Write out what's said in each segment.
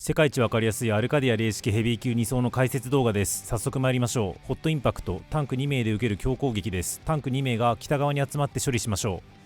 世界一わかりやすいアルカディア零式ヘビー級2層の解説動画です。早速参りましょう。ホットインパクト、タンク2名で受ける強攻撃です。タンク2名が北側に集まって処理しましょう。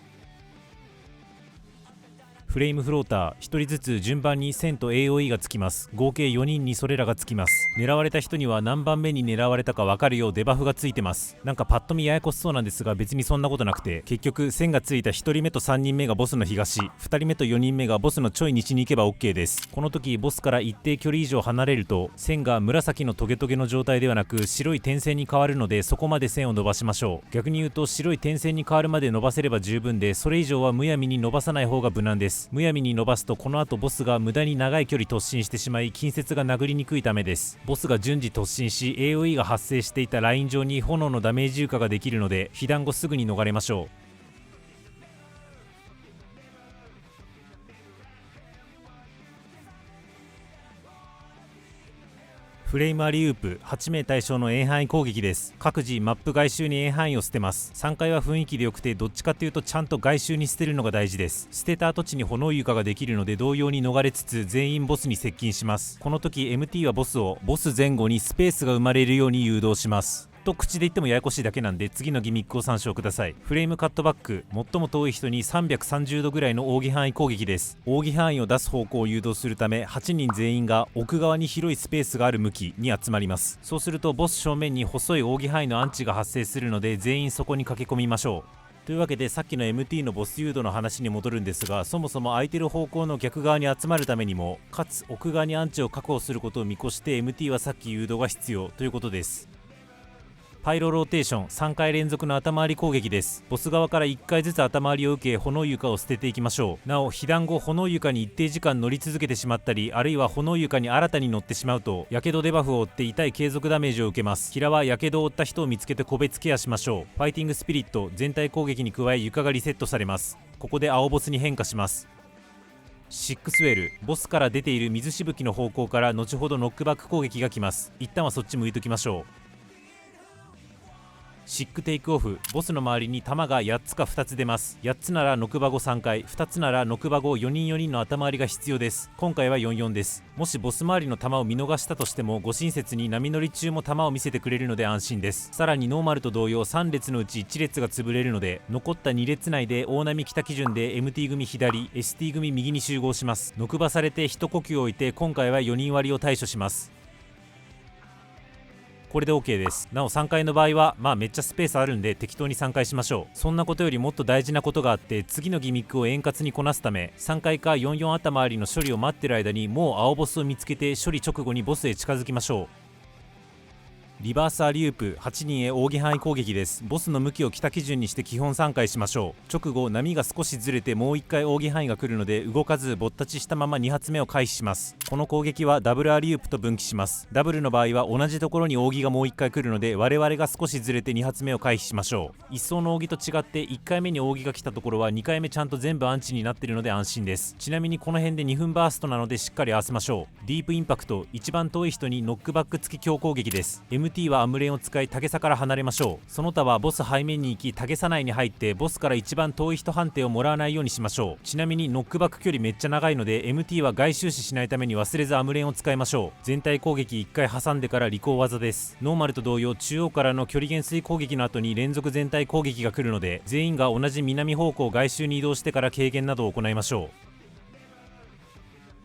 フレームフローター、1人ずつ順番に1000と AOE がつきます。合計4人にそれらがつきます。狙われた人には何番目に狙われたか分かるようデバフがついてます。なんかパッと見ややこしそうなんですが、別にそんなことなくて、結局1000がついた1人目と3人目がボスの東、2人目と4人目がボスのちょい西に行けば OK です。この時ボスから一定距離以上離れると線が紫のトゲトゲの状態ではなく白い点線に変わるので、そこまで線を伸ばしましょう。逆に言うと白い点線に変わるまで伸ばせれば十分で、それ以上はむやみに伸ばさない方が無難です。むやみに伸ばすとこの後ボスが無駄に長い距離突進してしまい近接が殴りにくいためです。ボスが順次突進し AOE が発生していたライン上に炎のダメージ床ができるので、被弾後すぐに逃れましょう。フレームアリウープ、8名対象の遠範囲攻撃です。各自マップ外周に遠範囲を捨てます。3回は雰囲気でよくて、どっちかというとちゃんと外周に捨てるのが大事です。捨てた跡地に炎床ができるので同様に逃れつつ全員ボスに接近します。この時 MT はボスをボス前後にスペースが生まれるように誘導します。と口で言ってもややこしいだけなんで、次のギミックを参照ください。フレームカットバック、最も遠い人に330度ぐらいの扇範囲攻撃です。扇範囲を出す方向を誘導するため8人全員が奥側に広いスペースがある向きに集まります。そうするとボス正面に細い扇範囲のアンチが発生するので、全員そこに駆け込みましょう。というわけで、さっきの MT のボス誘導の話に戻るんですが、そもそも空いてる方向の逆側に集まるためにも、かつ奥側にアンチを確保することを見越して MT はさっき誘導が必要ということです。パイロローテーション、3回連続の頭回り攻撃です。ボス側から1回ずつ頭回りを受け炎床を捨てていきましょう。なお被弾後炎床に一定時間乗り続けてしまったり、あるいは炎床に新たに乗ってしまうとやけどデバフを負って痛い継続ダメージを受けます。キラはやけどを負った人を見つけて個別ケアしましょう。ファイティングスピリット、全体攻撃に加え床がリセットされます。ここで青ボスに変化します。シックスウェル、ボスから出ている水しぶきの方向から後ほどノックバック攻撃が来ます。一旦はそっち向いときましょう。シックテイクオフ、ボスの周りに弾が8つか2つ出ます。8つならノクバゴ3回、2つならノクバゴ4人4人の頭回りが必要です。今回は44です。もしボス周りの弾を見逃したとしても、ご親切に波乗り中も弾を見せてくれるので安心です。さらにノーマルと同様3列のうち1列が潰れるので、残った2列内で大波北基準で MT 組左、ST 組右に集合します。ノクバされて一呼吸置いて、今回は4人割りを対処します。これで OK です。なお3回の場合はめっちゃスペースあるんで適当に3回しましょう。そんなことよりもっと大事なことがあって、次のギミックを円滑にこなすため3回か44頭回りの処理を待ってる間にもう青ボスを見つけて、処理直後にボスへ近づきましょう。リバースアリウープ、8人へ扇範囲攻撃です。ボスの向きを北基準にして基本3回しましょう。直後波が少しずれてもう1回扇範囲が来るので動かずぼったちしたまま2発目を回避します。この攻撃はダブルアリウープと分岐します。ダブルの場合は同じところに扇がもう1回来るので、我々が少しずれて2発目を回避しましょう。一層の扇と違って1回目に扇が来たところは2回目ちゃんと全部アンチになっているので安心です。ちなみにこの辺で2分バーストなのでしっかり合わせましょう。ディープインパクト、一番遠い人にノックバック付き強攻撃です。 MT はアムレンを使いタゲ差から離れましょう。その他はボス背面に行きタゲ差内に入ってボスから一番遠い人判定をもらわないようにしましょう。ちなみにノックバック距離めっちゃ長いので MT は外周視しないために忘れずアムレンを使いましょう。全体攻撃1回挟んでから履行技です。ノーマルと同様中央からの距離減衰攻撃の後に連続全体攻撃が来るので、全員が同じ南方向外周に移動してから軽減などを行いましょう。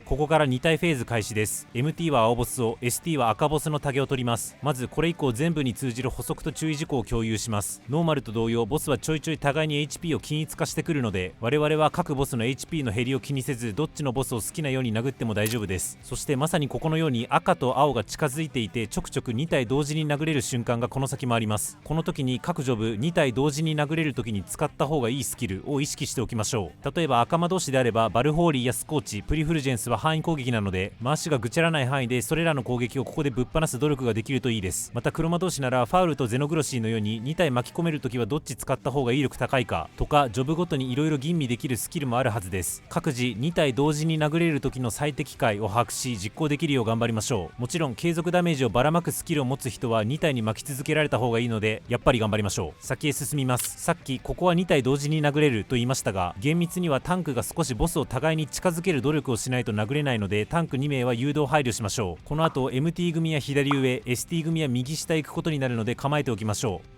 ここから2体フェーズ開始です。 MT は青ボスを、 ST は赤ボスのタゲを取ります。まずこれ以降全部に通じる補足と注意事項を共有します。ノーマルと同様ボスはちょいちょい互いに HP を均一化してくるので、我々は各ボスの HP の減りを気にせずどっちのボスを好きなように殴っても大丈夫です。そしてまさにここのように赤と青が近づいていてちょくちょく2体同時に殴れる瞬間がこの先もあります。この時に各ジョブ2体同時に殴れる時に使った方がいいスキルを意識しておきましょう。例えば赤魔同士であればバルホーリーやスコーチ、プリフルジェンスは範囲攻撃なので回しがぐちゃらない範囲でそれらの攻撃をここでぶっ放す努力ができるといいです。また黒魔同士ならファウルとゼノグロシーのように2体巻き込めるときはどっち使った方が威力高いかとか、ジョブごとに色々吟味できるスキルもあるはずです。各自2体同時に殴れる時の最適解を把握し実行できるよう頑張りましょう。もちろん継続ダメージをばらまくスキルを持つ人は2体に巻き続けられた方がいいのでやっぱり頑張りましょう。先へ進みます。さっきここは2体同時に殴れると言いましたが、厳密にはタンクが少しボスを互いに近づける努力をしないと殴殴れないのでタンク2名は誘導配慮しましょう。この後 MT 組は左上、 ST 組は右下へ行くことになるので構えておきましょう。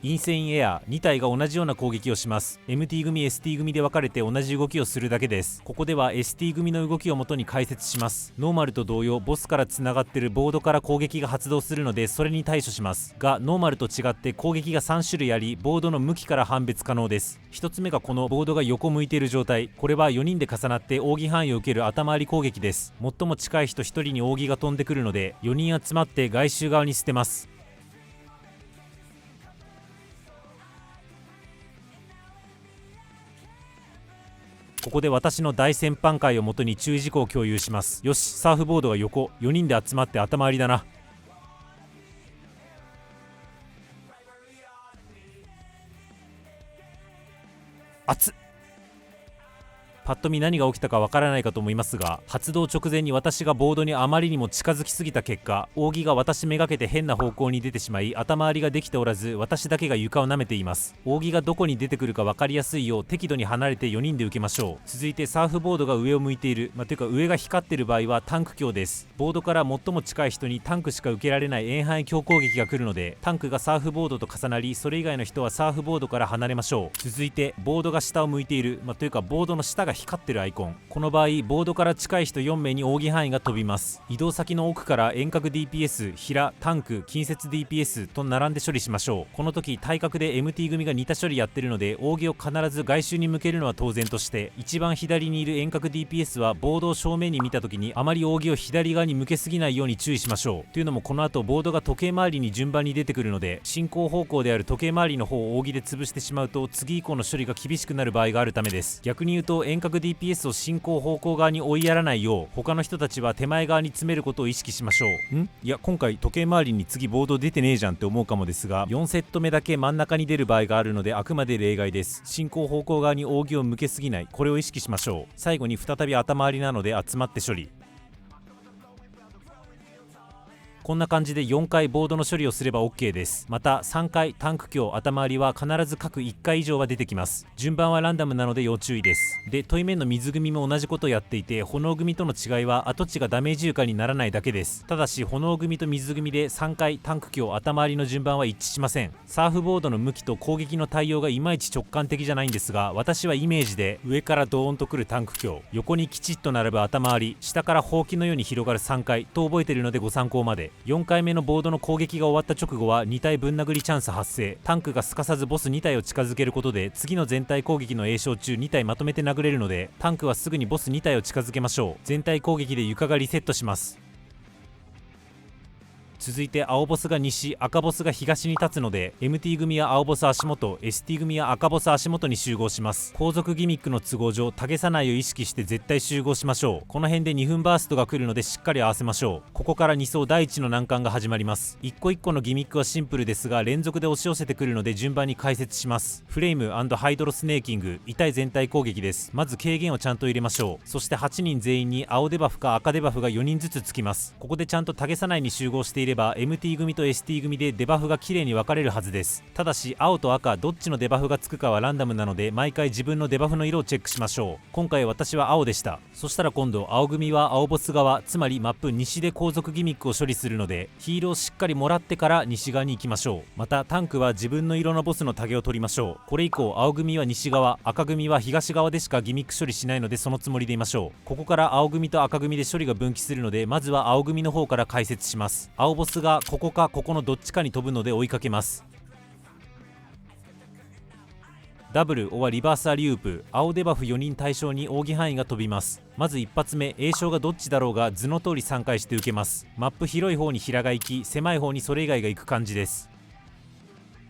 インセインエア2体が同じような攻撃をします。 MT 組 ST 組で分かれて同じ動きをするだけです。ここでは ST 組の動きを元に解説します。ノーマルと同様ボスからつながっているボードから攻撃が発動するのでそれに対処しますが、ノーマルと違って攻撃が3種類ありボードの向きから判別可能です。1つ目がこのボードが横向いている状態、これは4人で重なって扇範囲を受ける頭あり攻撃です。最も近い人1人に扇が飛んでくるので4人集まって外周側に捨てます。ここで私の大先輩会をもとに注意事項を共有します。よし、サーフボードが横、4人で集まって頭ありだな。熱っ。パッと見何が起きたかわからないかと思いますが、発動直前に私がボードにあまりにも近づきすぎた結果、扇が私めがけて変な方向に出てしまい頭ありができておらず、私だけが床を舐めています。扇がどこに出てくるか分かりやすいよう適度に離れて4人で受けましょう。続いてサーフボードが上を向いている、というか上が光っている場合はタンク強です。ボードから最も近い人にタンクしか受けられない遠範囲強攻撃が来るので、タンクがサーフボードと重なりそれ以外の人はサーフボードから離れましょう。続いてボードが下を向いている、というかボードの下が光ってるアイコン、この場合ボードから近い人4名に扇範囲が飛びます。移動先の奥から遠隔 DPS、 平、タンク、近接 DPS と並んで処理しましょう。この時対角で MT 組が似た処理やってるので扇を必ず外周に向けるのは当然として、一番左にいる遠隔 DPS はボードを正面に見た時にあまり扇を左側に向けすぎないように注意しましょう。というのもこの後ボードが時計回りに順番に出てくるので、進行方向である時計回りの方を扇で潰してしまうと次以降の処理が厳しくなる場合があるためです。逆に言うと遠隔 DPS を進行方向側に追いやらないよう他の人たちは手前側に詰めることを意識しましょう。いや今回時計回りに次ボード出てねえじゃんって思うかもですが、4セット目だけ真ん中に出る場合があるのであくまで例外です。進行方向側に扇を向けすぎない、これを意識しましょう。最後に再び頭ありなので集まって処理。こんな感じで4回ボードの処理をすれば OK です。また3回タンク強頭ありは必ず各1回以上は出てきます。順番はランダムなので要注意です。で対面の水組も同じことをやっていて、炎組との違いは跡地がダメージ床にならないだけです。ただし炎組と水組で3回タンク強頭ありの順番は一致しません。サーフボードの向きと攻撃の対応がいまいち直感的じゃないんですが、私はイメージで上からドーンとくるタンク強、横にきちっと並ぶ頭あり、下からほうきのように広がる3回と覚えているのでご参考まで。4回目のボードの攻撃が終わった直後は2体ぶん殴りチャンス発生。タンクがすかさずボス2体を近づけることで次の全体攻撃の栄唱中2体まとめて殴れるので、タンクはすぐにボス2体を近づけましょう。全体攻撃で床がリセットします。続いて青ボスが西、赤ボスが東に立つので MT 組は青ボス足元、 ST 組は赤ボス足元に集合します。後続ギミックの都合上タゲさないを意識して絶対集合しましょう。この辺で2分バーストが来るのでしっかり合わせましょう。ここから2層第1の難関が始まります。一個一個のギミックはシンプルですが連続で押し寄せてくるので順番に解説します。フレイム&ハイドロスネーキング、痛い全体攻撃です。まず軽減をちゃんと入れましょう。そして8人全員に青デバフか赤デバフが4人ずつつきます。ここでちゃんとタゲさないに集合していれば MT 組と ST 組でデバフが綺麗に分かれるはずです。ただし青と赤どっちのデバフがつくかはランダムなので毎回自分のデバフの色をチェックしましょう。今回私は青でした。そしたら今度青組は青ボス側、つまりマップ西で後続ギミックを処理するのでヒールをしっかりもらってから西側に行きましょう。またタンクは自分の色のボスのタゲを取りましょう。これ以降青組は西側、赤組は東側でしかギミック処理しないのでそのつもりでいましょう。ここから青組と赤組で処理が分岐するのでまずは青組の方から解説します。青ボスがここかここのどっちかに飛ぶので追いかけます。ダブルリバースアリウープ、青デバフ4人対象に扇範囲が飛びます。まず一発目栄唱がどっちだろうが図の通り3回して受けます。マップ広い方に平が行き狭い方にそれ以外が行く感じです。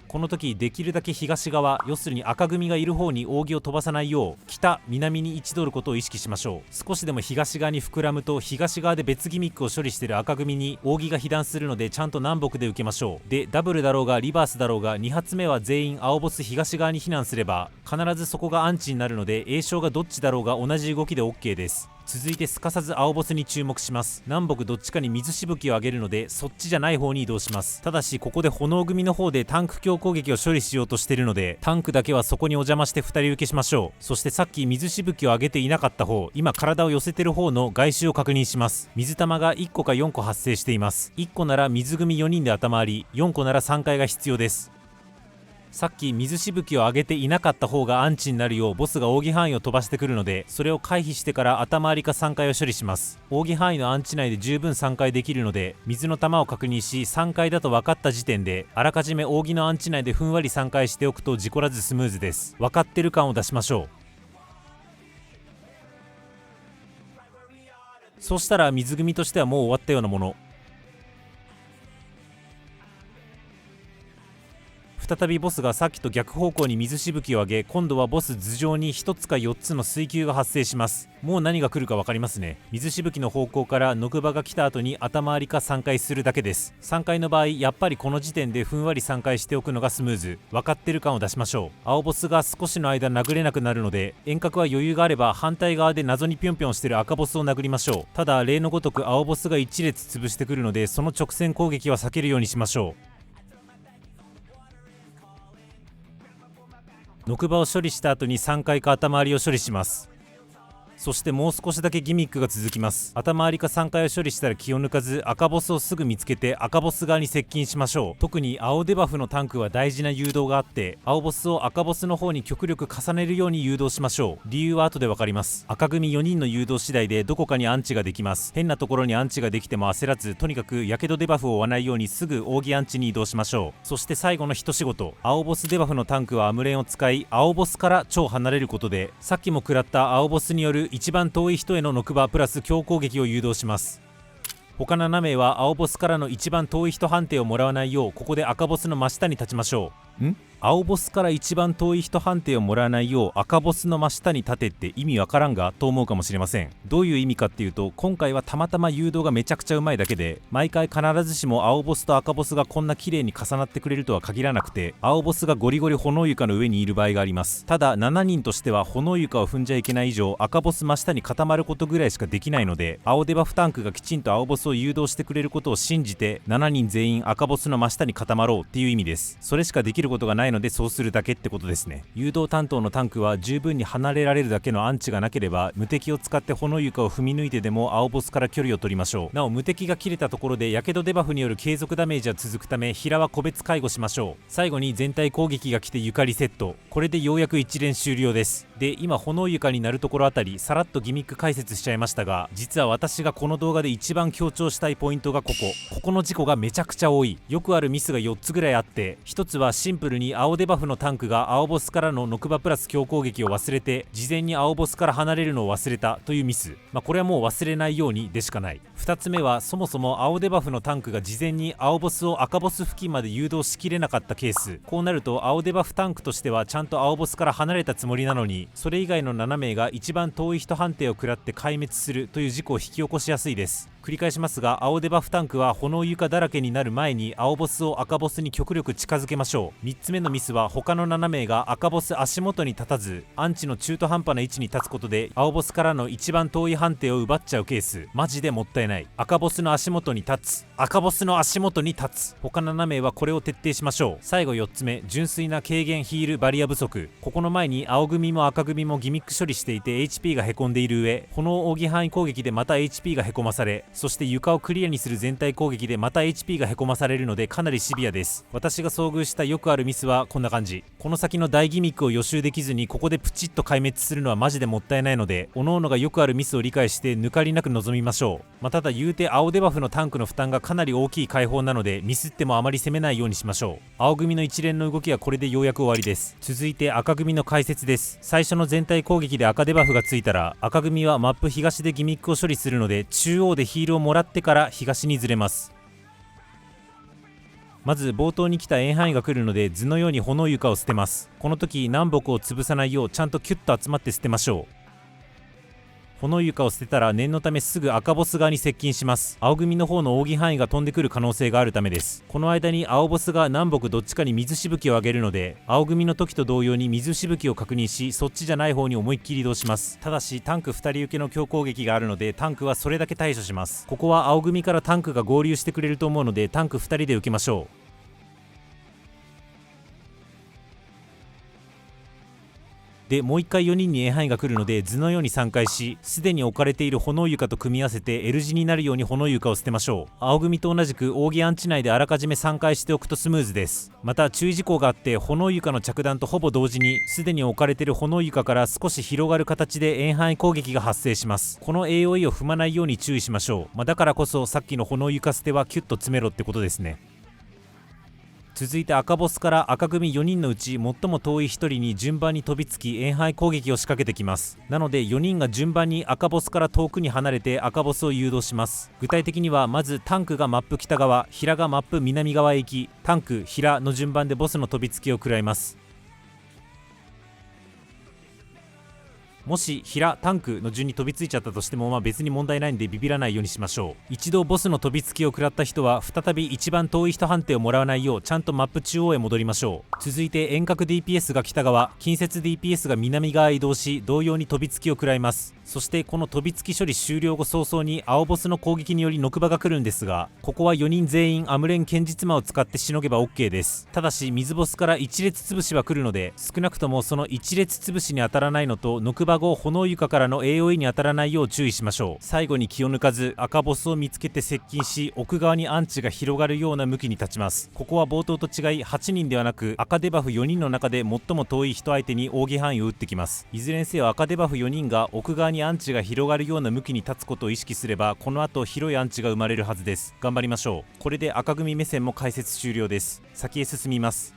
この時できるだけ東側、要するに赤組がいる方に扇を飛ばさないよう北南に位置取ることを意識しましょう。少しでも東側に膨らむと東側で別ギミックを処理している赤組に扇が被弾するのでちゃんと南北で受けましょう。でダブルだろうがリバースだろうが2発目は全員青ボス東側に避難すれば必ずそこがアンチになるので栄唱がどっちだろうが同じ動きで OK です。続いてすかさず青ボスに注目します。南北どっちかに水しぶきを上げるのでそっちじゃない方に移動します。ただしここで炎組の方でタンク強攻撃を処理しようとしているので、タンクだけはそこにお邪魔して2人受けしましょう。そしてさっき水しぶきを上げていなかった方、今体を寄せてる方の外周を確認します。水玉が1個か4個発生しています。1個なら水組4人で頭あり、4個なら3回が必要です。さっき水しぶきを上げていなかった方がアンチになるようボスが扇範囲を飛ばしてくるので、それを回避してから頭ありか3回を処理します。扇範囲のアンチ内で十分3回できるので、水の玉を確認し3回だと分かった時点であらかじめ扇のアンチ内でふんわり3回しておくと事故らずスムーズです。分かってる感を出しましょう。そしたら水組としてはもう終わったようなもの。再びボスがさっきと逆方向に水しぶきを上げ、今度はボス頭上に1つか4つの水球が発生します。もう何が来るか分かりますね。水しぶきの方向からノクバが来た後に頭ありか3回するだけです。3回の場合やっぱりこの時点でふんわり3回しておくのがスムーズ。分かってる感を出しましょう。青ボスが少しの間殴れなくなるので、遠隔は余裕があれば反対側で謎にぴょんぴょんしてる赤ボスを殴りましょう。ただ例のごとく青ボスが1列潰してくるので、その直線攻撃は避けるようにしましょう。ノクバを処理した後に3回か頭ありを処理します。そしてもう少しだけギミックが続きます。頭ありか3回を処理したら気を抜かず、赤ボスをすぐ見つけて赤ボス側に接近しましょう。特に青デバフのタンクは大事な誘導があって、青ボスを赤ボスの方に極力重ねるように誘導しましょう。理由は後で分かります。赤組4人の誘導次第でどこかにアンチができます。変なところにアンチができても焦らず、とにかくやけどデバフを追わないようにすぐ扇アンチに移動しましょう。そして最後の一仕事、青ボスデバフのタンクはアムレンを使い、青ボスから超離れることで、さっきも食らった青ボスによる一番遠い人へのノクバプラス強攻撃を誘導します。他7名は青ボスからの一番遠い人判定をもらわないよう、ここで赤ボスの真下に立ちましょう。青ボスから一番遠い人判定をもらわないよう赤ボスの真下に立てって意味わからんがと思うかもしれません。どういう意味かっていうと、今回はたまたま誘導がめちゃくちゃうまいだけで、毎回必ずしも青ボスと赤ボスがこんな綺麗に重なってくれるとは限らなくて、青ボスがゴリゴリ炎床の上にいる場合があります。ただ7人としては炎床を踏んじゃいけない以上、赤ボス真下に固まることぐらいしかできないので、青デバフタンクがきちんと青ボスを誘導してくれることを信じて、7人全員赤ボスの真下に固まろうっていう意味です。それしかできることがないのでそうするだけってことですね。誘導担当のタンクは十分に離れられるだけのアンチがなければ、無敵を使って炎床を踏み抜いてでも青ボスから距離を取りましょう。なお無敵が切れたところでやけどデバフによる継続ダメージは続くため、平は個別介護しましょう。最後に全体攻撃が来て床リセット。これでようやく一連終了です。で今炎床になるところあたりさらっとギミック解説しちゃいましたが、実は私がこの動画で一番強調したいポイントがここの事故がめちゃくちゃ多い。よくあるミスが4つぐらいあって、1つはシンプルに青デバフのタンクが青ボスからのノクバプラス強攻撃を忘れて事前に青ボスから離れるのを忘れたというミス。これはもう忘れないようにでしかない。2つ目はそもそも青デバフのタンクが事前に青ボスを赤ボス付近まで誘導しきれなかったケース。こうなると青デバフタンクとしてはちゃんと青ボスから離れたつもりなのに、それ以外の7名が一番遠い人判定を食らって壊滅するという事故を引き起こしやすいです。繰り返しますが、青デバフタンクは炎床だらけになる前に青ボスを赤ボスに極力近づけましょう。3つ目のミスは他の7名が赤ボス足元に立たずアンチの中途半端な位置に立つことで青ボスからの一番遠い判定を奪っちゃうケース。マジでもったいない。赤ボスの足元に立つ、赤ボスの足元に立つ。他7名はこれを徹底しましょう。最後4つ目、純粋な軽減ヒールバリア不足。ここの前に青組も赤組もギミック処理していて HP がへこんでいる上、炎扇範囲攻撃でまた HP がへこまされ、そして床をクリアにする全体攻撃でまた HP がへこまされるのでかなりシビアです。私が遭遇したよくあるミスはこんな感じ。この先の大ギミックを予習できずにここでプチッと壊滅するのはマジでもったいないので、各々がよくあるミスを理解して抜かりなく臨みましょう。ただ言うて青デバフのタンクの負担がかなり大きい解放なのでミスってもあまり攻めないようにしましょう。青組の一連の動きはこれでようやく終わりです。続いて赤組の解説です。最初の全体攻撃で赤デバフがついたら赤組はマップ東でギミックを処理するので中央でヒールをもらってから東にずれます。まず冒頭に来た円範囲が来るので図のように炎床を捨てます。この時南北を潰さないようちゃんとキュッと集まって捨てましょう。炎床を捨てたら念のためすぐ赤ボス側に接近します。青組の方の扇範囲が飛んでくる可能性があるためです。この間に青ボスが南北どっちかに水しぶきを上げるので、青組の時と同様に水しぶきを確認し、そっちじゃない方に思いっきり移動します。ただしタンク2人受けの強攻撃があるので、タンクはそれだけ対処します。ここは青組からタンクが合流してくれると思うので、タンク2人で受けましょう。でもう一回4人に円範囲が来るので図のように3回し、すでに置かれている炎床と組み合わせて L 字になるように炎床を捨てましょう。青組と同じく扇アンチ内であらかじめ3回しておくとスムーズです。また注意事項があって、炎床の着弾とほぼ同時にすでに置かれている炎床から少し広がる形で円範囲攻撃が発生します。この AOE を踏まないように注意しましょう。だからこそさっきの炎床捨てはキュッと詰めろってことですね。続いて赤ボスから赤組4人のうち最も遠い1人に順番に飛びつき円範囲攻撃を仕掛けてきます。なので4人が順番に赤ボスから遠くに離れて赤ボスを誘導します。具体的にはまずタンクがマップ北側、ヒラがマップ南側へ行き、タンク、ヒラの順番でボスの飛びつきを食らいます。もしヒラ、タンクの順に飛びついちゃったとしても別に問題ないんでビビらないようにしましょう。一度ボスの飛びつきを食らった人は再び一番遠い人判定をもらわないようちゃんとマップ中央へ戻りましょう。続いて遠隔 DPS が北側、近接 DPS が南側へ移動し、同様に飛びつきを食らいます。そしてこの飛びつき処理終了後早々に青ボスの攻撃によりノクバが来るんですが、ここは4人全員アムレン剣術魔を使ってしのげば OK です。ただし水ボスから一列潰しは来るので、少なくともその一列潰しに当たらないのとノクバ後炎床からの AOE に当たらないよう注意しましょう。最後に気を抜かず赤ボスを見つけて接近し、奥側にアンチが広がるような向きに立ちます。ここは冒頭と違い8人ではなく赤デバフ4人の中で最も遠い人相手に扇範囲を打ってきます。いずれにせよ赤デバフ4人が奥側にアンチが広がるような向きに立つことを意識すれば、この後広いアンチが生まれるはずです。頑張りましょう。これで赤組目線も解説終了です。先へ進みます。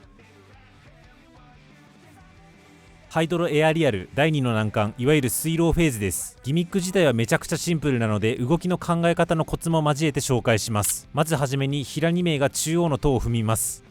ハイドロエアリアル第2の難関、いわゆる水牢フェーズです。ギミック自体はめちゃくちゃシンプルなので、動きの考え方のコツも交えて紹介します。まずはじめにヒラ2名が中央の塔を踏みます。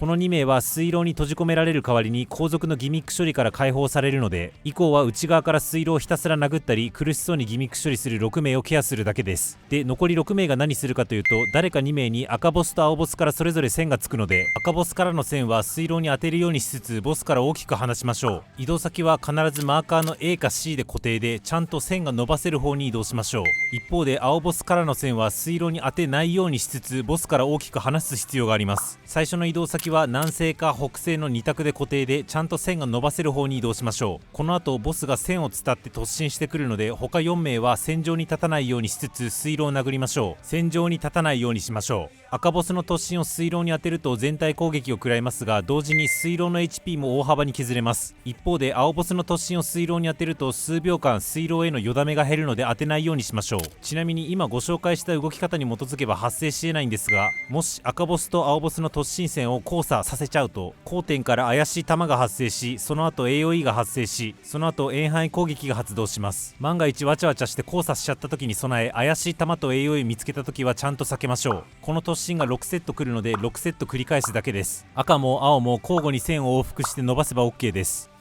この2名は水牢に閉じ込められる代わりに後続のギミック処理から解放されるので、以降は内側から水牢をひたすら殴ったり苦しそうにギミック処理する6名をケアするだけです。で残り6名が何するかというと、誰か2名に赤ボスと青ボスからそれぞれ線がつくので、赤ボスからの線は水牢に当てるようにしつつボスから大きく離しましょう。移動先は必ずマーカーの A か C で固定で、ちゃんと線が伸ばせる方に移動しましょう。一方で青ボスからの線は水牢に当てないようにしつつボスから大きく離す必要があります。最初の移動先は南西か北西の2択で固定で、ちゃんと線が伸ばせる方に移動しましょう。この後ボスが線を伝って突進してくるので、他4名は線上に立たないようにしつつ水牢を殴りましょう。線上に立たないようにしましょう。赤ボスの突進を水牢に当てると全体攻撃を食らいますが、同時に水牢の HP も大幅に削れます。一方で青ボスの突進を水牢に当てると数秒間水牢へのよだめが減るので当てないようにしましょう。ちなみに今ご紹介した動き方に基づけば発生し得ないんですが、もし赤ボスと青ボスの突進線を交差させちゃうと、交点から怪しい弾が発生し、その後 AOE が発生し、その後円範囲攻撃が発動します。万が一わちゃわちゃして交差しちゃった時に備え、怪しい弾と AOE 見つけた時はちゃんと避けましょう。この突進が6セット来るので6セット繰り返すだけです。赤も青も交互に線を往復して伸ばせば OK です。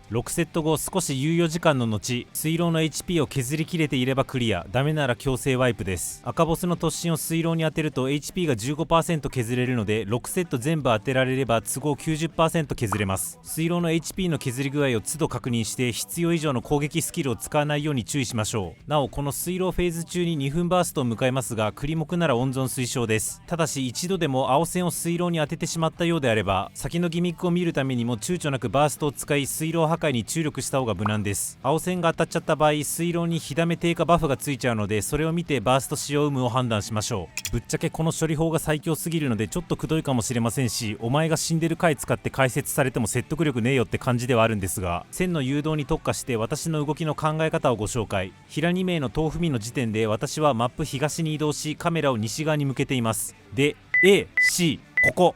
6セット後少し猶予時間の後、水牢の HP を削りきれていればクリア、ダメなら強制ワイプです。赤ボスの突進を水牢に当てると HP が 15% 削れるので、6セット全部当てられれば都合 90% 削れます。水牢の HP の削り具合を都度確認して必要以上の攻撃スキルを使わないように注意しましょう。なおこの水牢フェーズ中に2分バーストを迎えますが、クリモクなら温存推奨です。ただし一度でも青線を水牢に当ててしまったようであれば、先のギミックを見るためにも躊躇なくバーストを使い水牢破壊に注力した方が無難です。青線が当たっちゃった場合、水浪に火ダメ低下バフがついちゃうので、それを見てバースト使用有無を判断しましょう。ぶっちゃけこの処理法が最強すぎるのでちょっとくどいかもしれませんし、お前が死んでる回使って解説されても説得力ねえよって感じではあるんですが、線の誘導に特化して私の動きの考え方をご紹介。平2名の豆腐見の時点で私はマップ東に移動し、カメラを西側に向けています。で AC、こ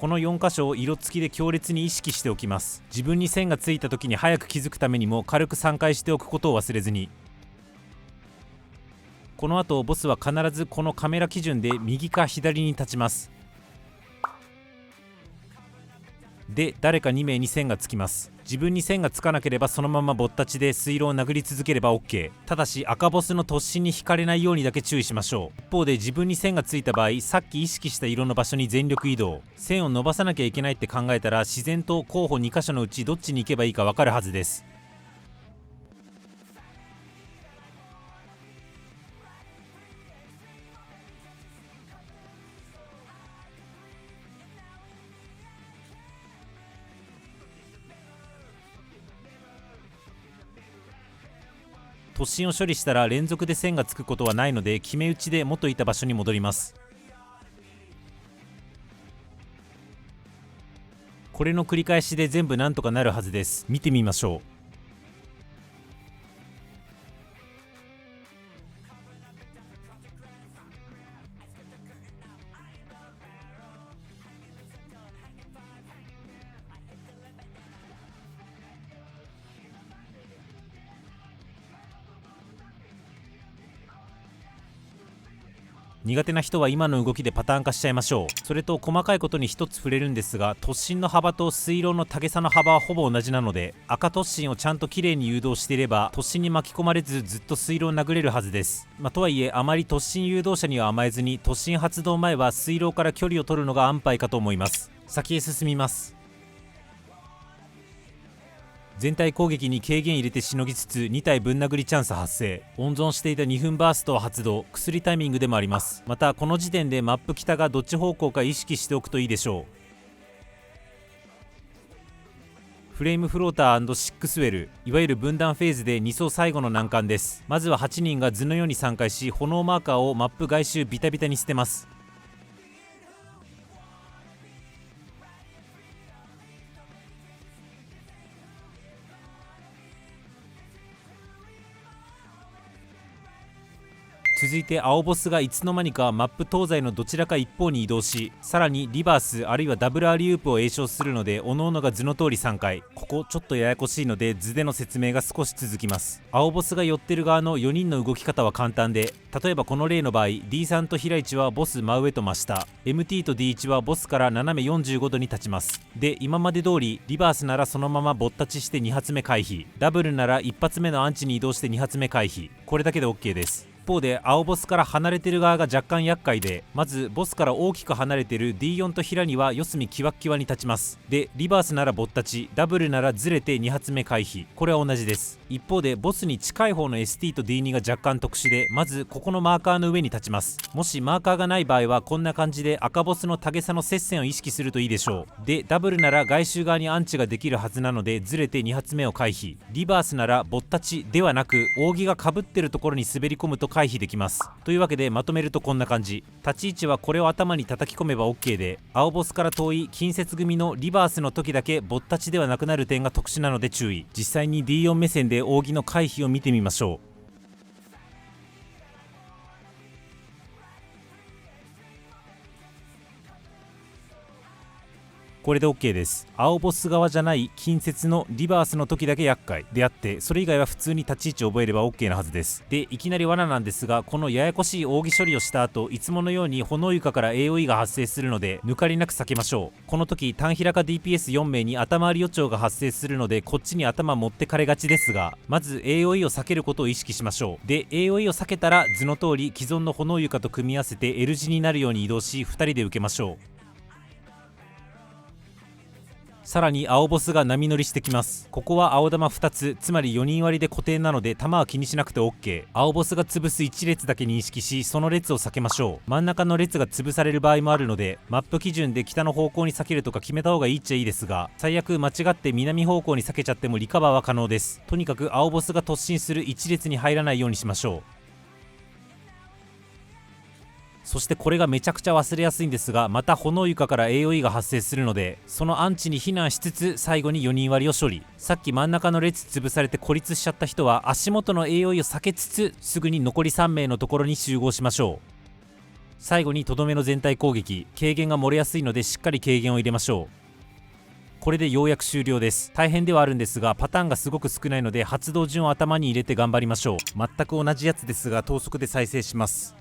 の4箇所を色付きで強烈に意識しておきます。自分に線がついた時に早く気づくためにも軽く3回しておくことを忘れずに。この後ボスは必ずこのカメラ基準で右か左に立ちます。で誰か2名に線がつきます。自分に線がつかなければそのままぼったちで水路を殴り続ければ OK。 ただし赤ボスの突進に引かれないようにだけ注意しましょう。一方で自分に線がついた場合、さっき意識した色の場所に全力移動。線を伸ばさなきゃいけないって考えたら、自然と候補2箇所のうちどっちに行けばいいか分かるはずです。突進を処理したら連続で線がつくことはないので、決め打ちで元いた場所に戻ります。これの繰り返しで全部なんとかなるはずです。見てみましょう。苦手な人は今の動きでパターン化しちゃいましょう。それと細かいことに一つ触れるんですが、突進の幅と水路の高さの幅はほぼ同じなので、赤突進をちゃんときれいに誘導していれば突進に巻き込まれずずっと水路を殴れるはずです。とはいえあまり突進誘導者には甘えずに、突進発動前は水路から距離を取るのが安牌かと思います。先へ進みます。全体攻撃に軽減入れてしのぎつつ2体ぶん殴りチャンス発生。温存していた2分バーストを発動。薬タイミングでもあります。またこの時点でマップ北がどっち方向か意識しておくといいでしょう。フレームフローター&シックスウェル、いわゆる分断フェーズで2走最後の難関です。まずは8人が図のように散開し、炎マーカーをマップ外周ビタビタに捨てます。続いて青ボスがいつの間にかマップ東西のどちらか一方に移動し、さらにリバースあるいはダブルアリウープを詠唱するので、各々が図の通り3回。ここちょっとややこしいので図での説明が少し続きます。青ボスが寄ってる側の4人の動き方は簡単で、例えばこの例の場合 D3 と平1はボス真上と真下、 MT と D1 はボスから斜め45度に立ちます。で今まで通りリバースならそのままぼったちして2発目回避、ダブルなら1発目のアンチに移動して2発目回避。これだけで OK です。一方で青ボスから離れてる側が若干厄介で、まずボスから大きく離れてる D4 と平には四隅キワッキワに立ちます。でリバースならぼったち、ダブルならずれて2発目回避。これは同じです。一方でボスに近い方の ST と D2 が若干特殊で、まずここのマーカーの上に立ちます。もしマーカーがない場合はこんな感じで赤ボスのタゲ差の接線を意識するといいでしょう。でダブルなら外周側にアンチができるはずなのでずれて2発目を回避。リバースならぼったちではなく扇がかぶってるところに滑り込むと回避できます。というわけでまとめるとこんな感じ。立ち位置はこれを頭に叩き込めば OK で、青ボスから遠い近接組のリバースの時だけぼったちではなくなる点が特殊なので注意。実際に D4 目線で扇の回避を見てみましょう。これで OK です。青ボス側じゃない近接のリバースの時だけ厄介であって、それ以外は普通に立ち位置を覚えれば OK なはずです。でいきなり罠なんですが、このややこしい扇処理をした後、いつものように炎床から AOE が発生するので抜かりなく避けましょう。この時単平か DPS4 名に頭あり予兆が発生するので、こっちに頭持ってかれがちですが、まず AOE を避けることを意識しましょう。で AOE を避けたら図の通り既存の炎床と組み合わせて L 字になるように移動し2人で受けましょう。さらに青ボスが波乗りしてきます。ここは青玉2つ、つまり4人割りで固定なので弾は気にしなくて OK。 青ボスが潰す1列だけ認識し、その列を避けましょう。真ん中の列が潰される場合もあるので、マップ基準で北の方向に避けるとか決めた方がいいっちゃいいですが、最悪間違って南方向に避けちゃってもリカバーは可能です。とにかく青ボスが突進する1列に入らないようにしましょう。そしてこれがめちゃくちゃ忘れやすいんですが、また炎床から AOE が発生するので、そのアンチに避難しつつ最後に4人割りを処理。さっき真ん中の列潰されて孤立しちゃった人は足元の AOE を避けつつ、すぐに残り3名のところに集合しましょう。最後にとどめの全体攻撃、軽減が漏れやすいのでしっかり軽減を入れましょう。これでようやく終了です。大変ではあるんですが、パターンがすごく少ないので発動順を頭に入れて頑張りましょう。全く同じやつですが等速で再生します。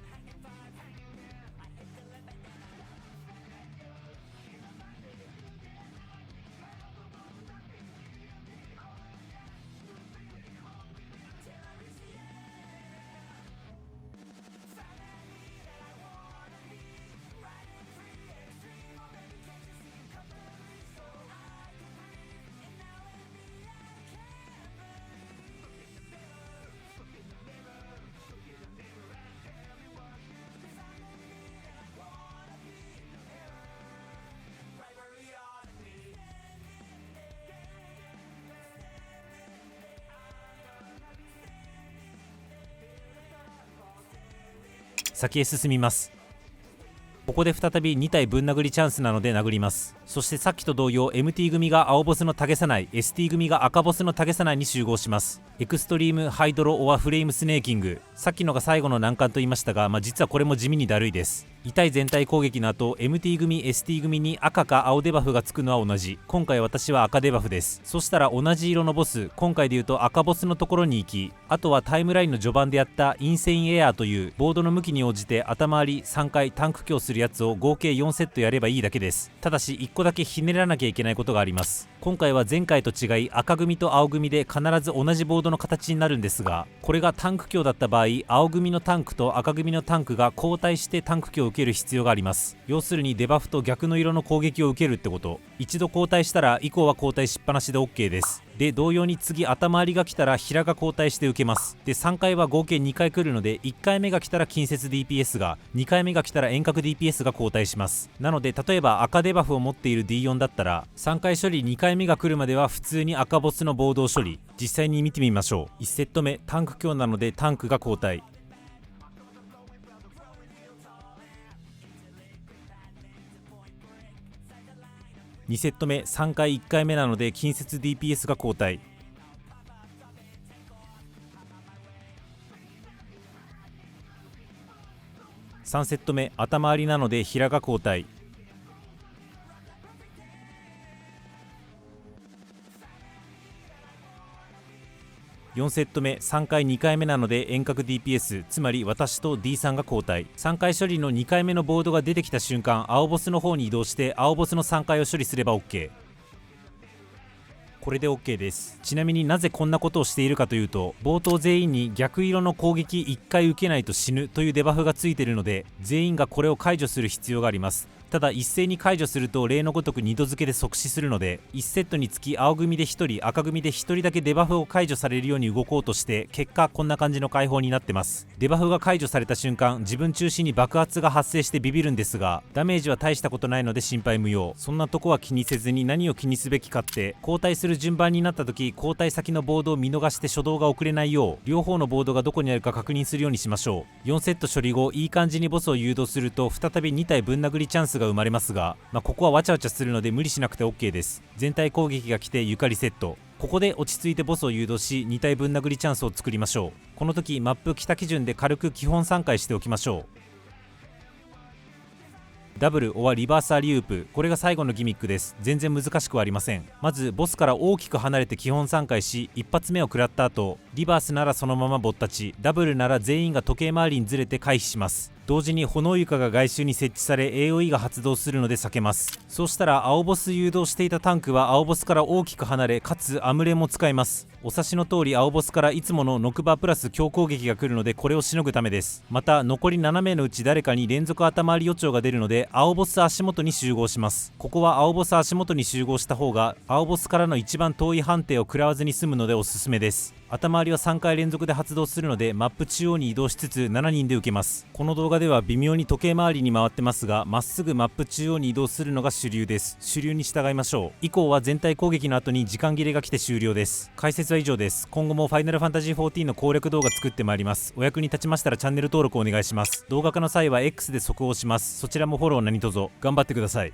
先へ進みます。ここで再び2体ぶん殴りチャンスなので殴ります。そしてさっきと同様 MT 組が青ボスのタゲさない、 ST 組が赤ボスのタゲさないに集合します。エクストリームハイドロオアフレームスネーキング、さっきのが最後の難関と言いましたが、実はこれも地味にだるいです。痛い全体攻撃の後 MT 組 ST 組に赤か青デバフがつくのは同じ。今回私は赤デバフです。そしたら同じ色のボス、今回で言うと赤ボスのところに行き、あとはタイムラインの序盤でやったインセインエアーというボードの向きに応じて頭回り3回タンク強するやつを合計4セットやればいいだけです。ただし1個だけひねらなきゃいけないことがあります。今回は前回と違い赤組と青組で必ず同じボードの形になるんですが、これがタンク強だった場合、青組のタンクと赤組のタンクが交代してタンク強を受ける必要があります。要するにデバフと逆の色の攻撃を受けるってこと。一度交代したら以降は交代しっぱなしで OK です。で同様に次頭回りが来たら平が交代して受けます。で3回は合計2回来るので、1回目が来たら近接 DPS が、2回目が来たら遠隔 DPS が交代します。なので例えば赤デバフを持っている D4 だったら3回処理2回目が来るまでは普通に赤ボスのボードを処理。実際に見てみましょう。1セット目タンク強なのでタンクが交代。2セット目3回1回目なので近接 DPS が交代。3セット目頭回りなので平が交代。4セット目3回2回目なので遠隔 DPS、 つまり私と D さんが交代。3回処理の2回目のボードが出てきた瞬間、青ボスの方に移動して青ボスの3回を処理すれば OK。これで OK です。ちなみになぜこんなことをしているかというと、冒頭全員に逆色の攻撃1回受けないと死ぬというデバフがついているので、全員がこれを解除する必要があります。ただ一斉に解除すると例のごとく2度付けで即死するので、1セットにつき青組で1人赤組で1人だけデバフを解除されるように動こうとして、結果こんな感じの解放になってます。デバフが解除された瞬間、自分中心に爆発が発生してビビるんですが、ダメージは大したことないので心配無用。そんなとこは気にせずに、何を気にすべきかって、交代する順番になった時交代先のボードを見逃して初動が遅れないよう、両方のボードがどこにあるか確認するようにしましょう。4セット処理後いい感じにボスを誘導すると再び2体ぶん殴りチャンスが生まれますが、ここはわちゃわちゃするので無理しなくて OK です。全体攻撃が来て床リセット。ここで落ち着いてボスを誘導し2体ぶん殴りチャンスを作りましょう。この時マップ北基準で軽く基本3回しておきましょう。ダブルオアリバースアリウープ、これが最後のギミックです。全然難しくはありません。まずボスから大きく離れて基本3回し、一発目を食らった後、リバースならそのままぼったち、ダブルなら全員が時計回りにずれて回避します。同時に炎床が外周に設置され AOE が発動するので避けます。そうしたら青ボス誘導していたタンクは青ボスから大きく離れ、かつアムレも使えます。お察しの通り青ボスからいつものノクバプラス強攻撃が来るので、これをしのぐためです。また残り7名のうち誰かに連続頭あり予兆が出るので、青ボス足元に集合します。ここは青ボス足元に集合した方が青ボスからの一番遠い判定を食らわずに済むのでおすすめです。頭ありは3回連続で発動するので、マップ中央に移動しつつ7人で受けます。この動画では微妙に時計回りに回ってますが、まっすぐマップ中央に移動するのが主流です。主流に従いましょう。以降は全体攻撃の後に時間切れが来て終了です。解説は以上です。今後もファイナルファンタジー14の攻略動画作ってまいります。お役に立ちましたらチャンネル登録お願いします。動画化の際は X で速報します。そちらもフォロー何卒頑張ってください。